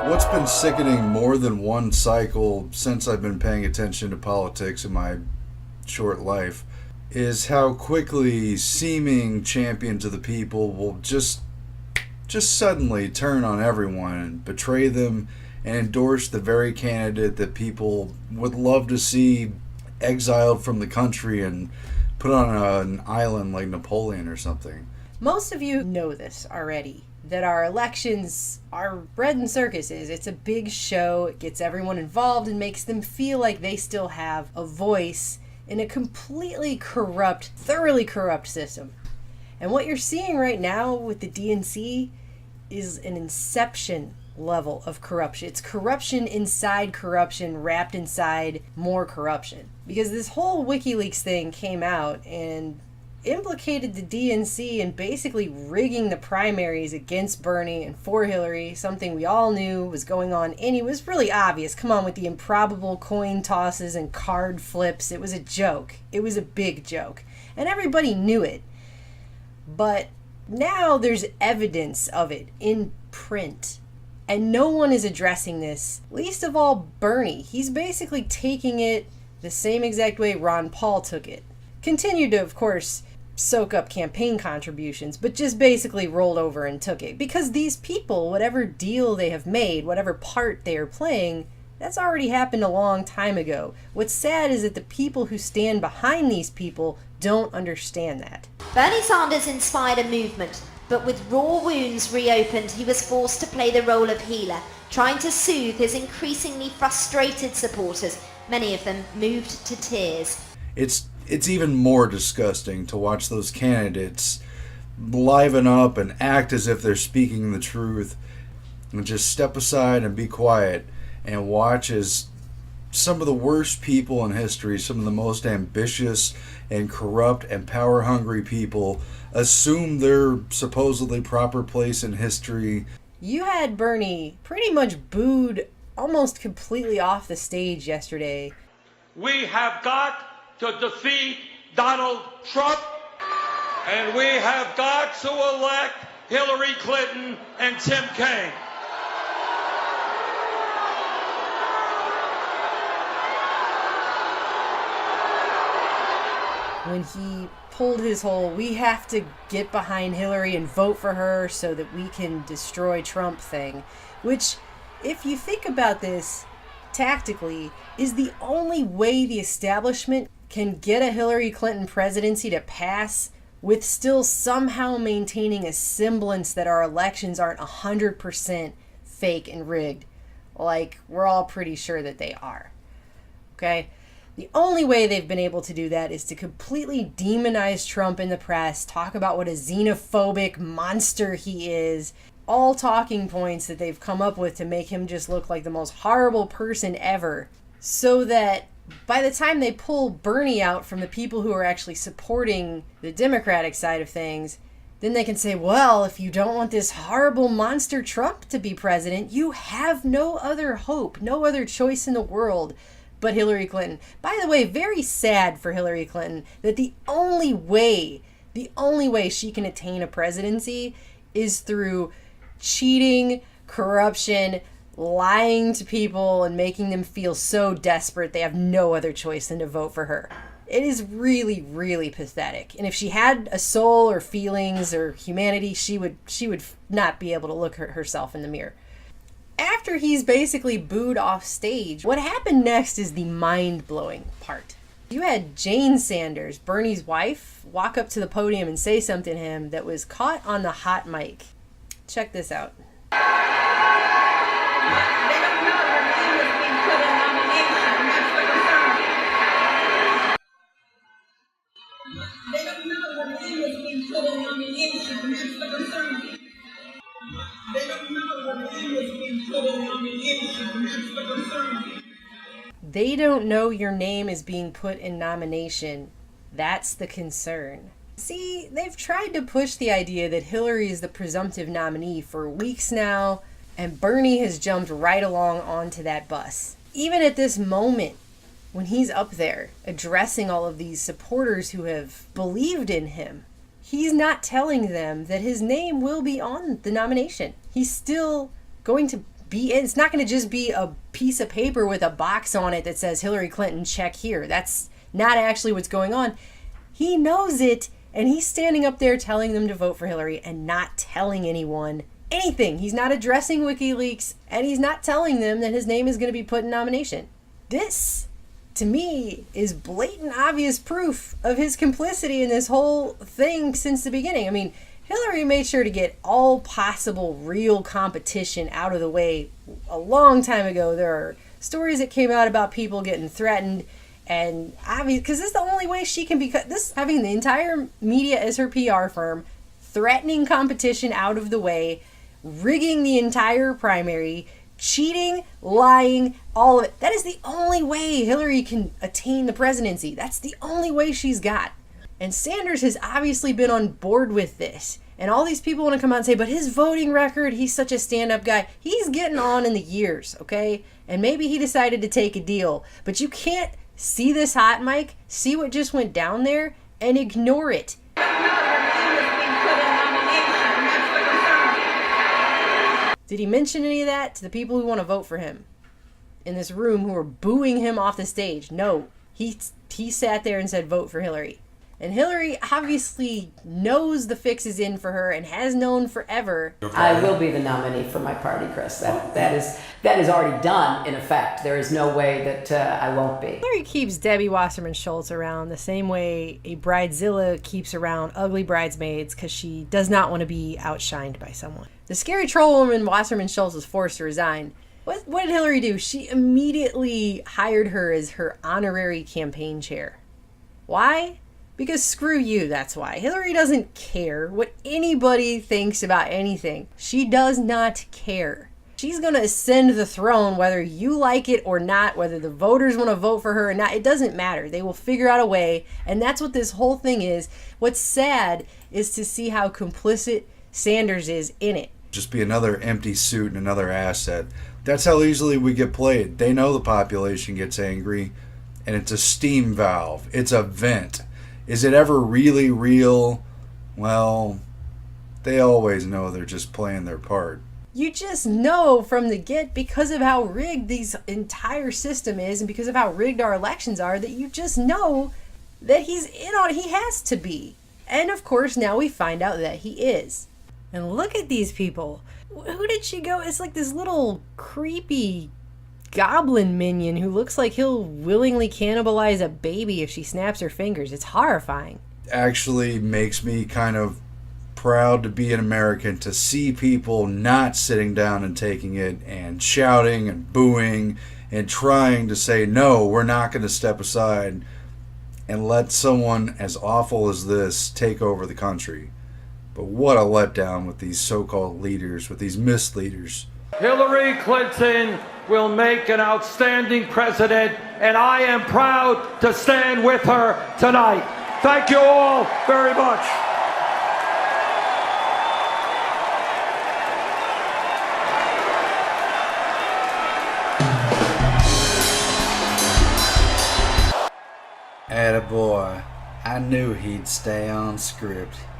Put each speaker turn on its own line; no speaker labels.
What's been sickening more than one cycle since I've been paying attention to politics in my short life is how quickly seeming champions of the people will just suddenly turn on everyone and betray them and endorse the very candidate that people would love to see exiled from the country and put on an island like Napoleon or something.
Most of you know this already, that our elections are bread and circuses. It's a big show. It gets everyone involved and makes them feel like they still have a voice in a completely corrupt, thoroughly corrupt system. And what you're seeing right now with the DNC is an inception level of corruption. It's corruption inside corruption, wrapped inside more corruption. Because this whole WikiLeaks thing came out and implicated the DNC in basically rigging the primaries against Bernie and for Hillary, something we all knew was going on, and it was really obvious. Come on, with the improbable coin tosses and card flips, it was a joke. It was a big joke. And everybody knew it. But now there's evidence of it in print. And no one is addressing this, least of all Bernie. He's basically taking it the same exact way Ron Paul took it. Continued to, of course, soak up campaign contributions, but just basically rolled over and took it. Because these people, whatever deal they have made, whatever part they are playing, that's already happened a long time ago. What's sad is that the people who stand behind these people don't understand that.
Bernie Sanders inspired a movement, but with raw wounds reopened, he was forced to play the role of healer, trying to soothe his increasingly frustrated supporters, many of them moved to tears.
It's even more disgusting to watch those candidates liven up and act as if they're speaking the truth and just step aside and be quiet and watch as some of the worst people in history, some of the most ambitious and corrupt and power-hungry people assume their supposedly proper place in history.
You had Bernie pretty much booed almost completely off the stage yesterday.
We have got to defeat Donald Trump, and we have got to elect Hillary Clinton and Tim Kaine.
When he pulled his whole, we have to get behind Hillary and vote for her so that we can destroy Trump thing, which, if you think about this tactically, is the only way the establishment can get a Hillary Clinton presidency to pass with still somehow maintaining a semblance that our elections aren't 100% fake and rigged, like we're all pretty sure that they are. Okay? The only way they've been able to do that is to completely demonize Trump in the press, talk about what a xenophobic monster he is, all talking points that they've come up with to make him just look like the most horrible person ever, so that by the time they pull Bernie out from the people who are actually supporting the Democratic side of things, then they can say, well, if you don't want this horrible monster Trump to be president, you have no other hope, no other choice in the world but Hillary Clinton. By the way, very sad for Hillary Clinton that the only way she can attain a presidency is through cheating, corruption, lying to people, and making them feel so desperate they have no other choice than to vote for her. It is really, really pathetic. And if she had a soul or feelings or humanity, she would not be able to look at herself in the mirror. After he's basically booed off stage, what happened next is the mind-blowing part. You had Jane Sanders, Bernie's wife, walk up to the podium and say something to him that was caught on the hot mic. Check this out. They don't know your name is being put in nomination. That's the concern. See, they've tried to push the idea that Hillary is the presumptive nominee for weeks now, and Bernie has jumped right along onto that bus. Even at this moment, when he's up there addressing all of these supporters who have believed in him, he's not telling them that his name will be on the nomination. He's still going to it's not going to just be a piece of paper with a box on it that says Hillary Clinton, check here. That's not actually what's going on. He knows it, and he's standing up there telling them to vote for Hillary and not telling anyone anything. He's not addressing WikiLeaks, and he's not telling them that his name is going to be put in nomination. This, to me, is blatant, obvious proof of his complicity in this whole thing since the beginning. I mean, Hillary made sure to get all possible real competition out of the way a long time ago. There are stories that came out about people getting threatened, and obviously, because this is the only way she can be, this having the entire media as her PR firm, threatening competition out of the way, rigging the entire primary, cheating, lying, all of it. That is the only way Hillary can attain the presidency. That's the only way she's got. And Sanders has obviously been on board with this. And all these people want to come out and say, but his voting record, he's such a stand-up guy. He's getting on in the years, okay? And maybe he decided to take a deal. But you can't see this hot mic, see what just went down there, and ignore it. Did he mention any of that to the people who want to vote for him in this room who are booing him off the stage? No. He sat there and said, vote for Hillary. And Hillary obviously knows the fix is in for her and has known forever.
I will be the nominee for my party, Chris. That is already done, in effect. There is no way that I won't be.
Hillary keeps Debbie Wasserman Schultz around the same way a bridezilla keeps around ugly bridesmaids because she does not want to be outshined by someone. The scary troll woman Wasserman Schultz was forced to resign. What did Hillary do? She immediately hired her as her honorary campaign chair. Why? Because screw you, that's why. Hillary doesn't care what anybody thinks about anything. She does not care. She's going to ascend the throne whether you like it or not, whether the voters want to vote for her or not. It doesn't matter. They will figure out a way, and that's what this whole thing is. What's sad is to see how complicit Sanders is in it.
Just be another empty suit and another asset. That's how easily we get played. They know the population gets angry, and it's a steam valve. It's a vent. Is it ever really real? Well, they always know they're just playing their part.
You just know from the get, because of how rigged this entire system is and because of how rigged our elections are, that you just know that he's in on it. He has to be. And of course, now we find out that he is. And look at these people. Who did she go? It's like this little creepy goblin minion who looks like he'll willingly cannibalize a baby if she snaps her fingers. It's horrifying.
Actually makes me kind of proud to be an American, to see people not sitting down and taking it and shouting and booing and trying to say, no, we're not going to step aside and let someone as awful as this take over the country. But what a letdown with these so-called leaders, with these misleaders.
Hillary Clinton will make an outstanding president, and I am proud to stand with her tonight. Thank you all very much.
Attaboy. I knew he'd stay on script.